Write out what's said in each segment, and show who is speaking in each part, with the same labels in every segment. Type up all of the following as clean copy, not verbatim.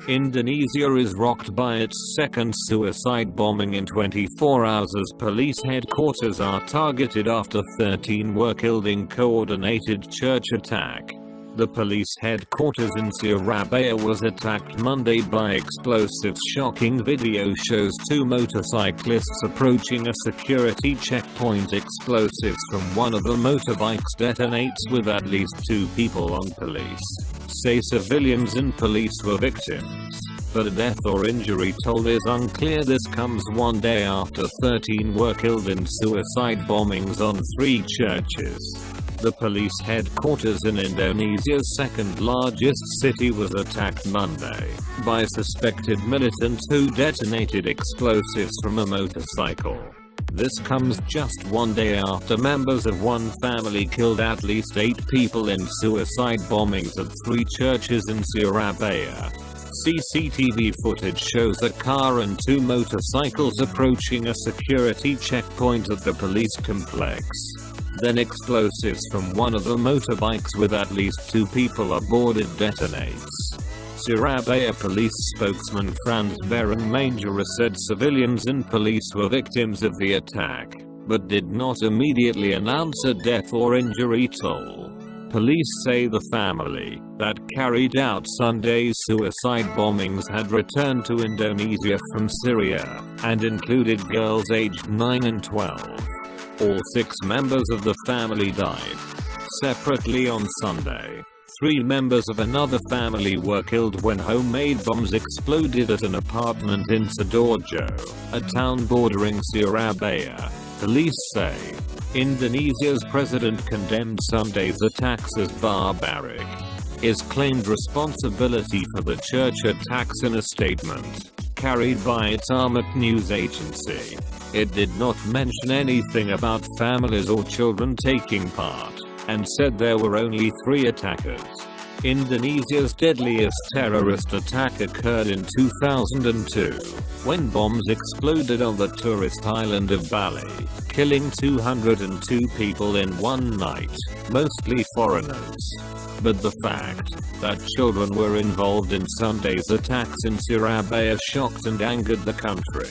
Speaker 1: Indonesia is rocked by its second suicide bombing in 24 hours as police headquarters are targeted after 13 were killed in coordinated church attack. The police headquarters in Surabaya was attacked Monday by explosives. Shocking video shows two motorcyclists approaching a security checkpoint. Explosives from one of the motorbikes detonates with at least 2 people on. Police say civilians and police were victims, but a death or injury toll is unclear. This comes one day after 13 were killed in suicide bombings on 3 churches. The police headquarters in Indonesia's second largest city was attacked Monday by suspected militants who detonated explosives from a motorcycle. This comes just one day after members of one family killed at least 8 people in suicide bombings at 3 churches in Surabaya. CCTV footage shows a car and 2 motorcycles approaching a security checkpoint at the police complex. Then explosives from one of the motorbikes with at least 2 people aboard it detonates. Surabaya police spokesman Frans Barung Mangera said civilians and police were victims of the attack, but did not immediately announce a death or injury toll. Police say the family that carried out Sunday's suicide bombings had returned to Indonesia from Syria, and included girls aged 9 and 12. All 6 members of the family died. Separately on Sunday, 3 members of another family were killed when homemade bombs exploded at an apartment in Sidoarjo, a town bordering Surabaya. Police say Indonesia's president condemned Sunday's attacks as barbaric. Is claimed responsibility for the church attacks in a statement carried by its armed news agency. It did not mention anything about families or children taking part, and said there were only 3 attackers. Indonesia's deadliest terrorist attack occurred in 2002, when bombs exploded on the tourist island of Bali, killing 202 people in one night, mostly foreigners. But the fact that children were involved in Sunday's attacks in Surabaya shocked and angered the country.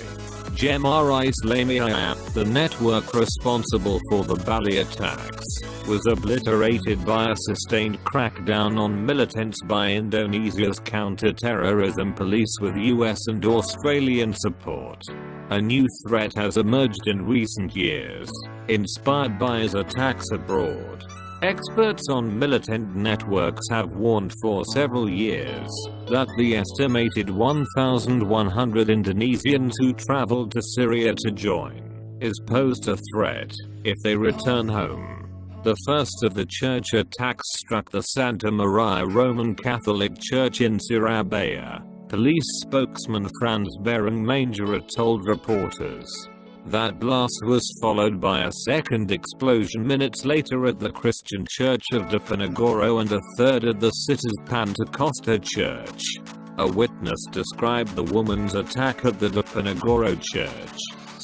Speaker 1: Jemaah Islamiyah, the network responsible for the Bali attacks, was obliterated by a sustained crackdown on militants by Indonesia's counter-terrorism police with US and Australian support. A new threat has emerged in recent years, inspired by his attacks abroad. Experts on militant networks have warned for several years that the estimated 1,100 Indonesians who traveled to Syria to join is posed a threat if they return home. The first of the church attacks struck the Santa Maria Roman Catholic Church in Surabaya. Police spokesman Frans Barung Mangera told reporters. That blast was followed by a second explosion minutes later at the Christian Church of Diponegoro and a third at the city's Pantacosta Church. A witness described the woman's attack at the Diponegoro Church,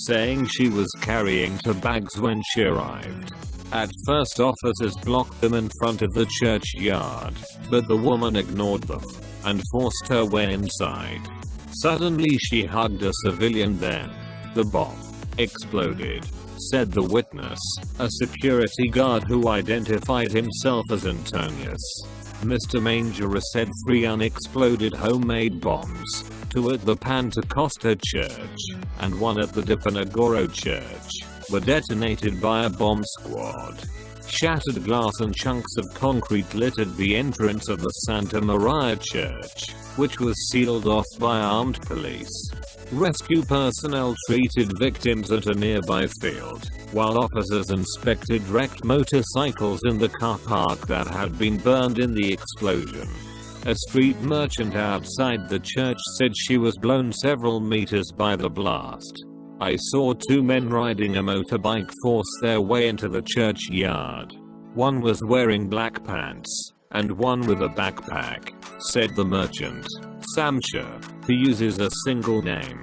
Speaker 1: saying she was carrying 2 bags when she arrived. At first officers blocked them in front of the church yard, but the woman ignored them and forced her way inside. Suddenly she hugged a civilian, then the bomb exploded, said the witness, a security guard who identified himself as Antonius. Mr. Mangera said 3 unexploded homemade bombs, 2 at the Pantacosta Church, and 1 at the Diponegoro Church, were detonated by a bomb squad. Shattered glass and chunks of concrete littered the entrance of the Santa Maria Church, which was sealed off by armed police. Rescue personnel treated victims at a nearby field, while officers inspected wrecked motorcycles in the car park that had been burned in the explosion. A street merchant outside the church said she was blown several meters by the blast. I saw 2 men riding a motorbike force their way into the church yard. One was wearing black pants, and one with a backpack, said the merchant, Samsha, who uses a single name.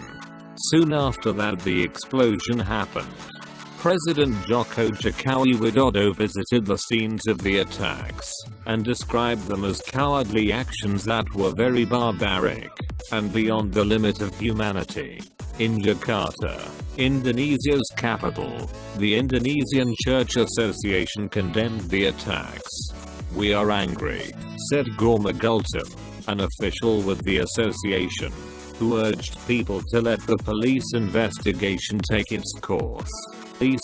Speaker 1: Soon after that the explosion happened. President Joko Widodo visited the scenes of the attacks, and described them as cowardly actions that were very barbaric. and beyond the limit of humanity. In Jakarta, Indonesia's capital, the Indonesian Church Association condemned the attacks. "We are angry," said Gorma Gultom, an official with the association, who urged people to let the police investigation take its course. Police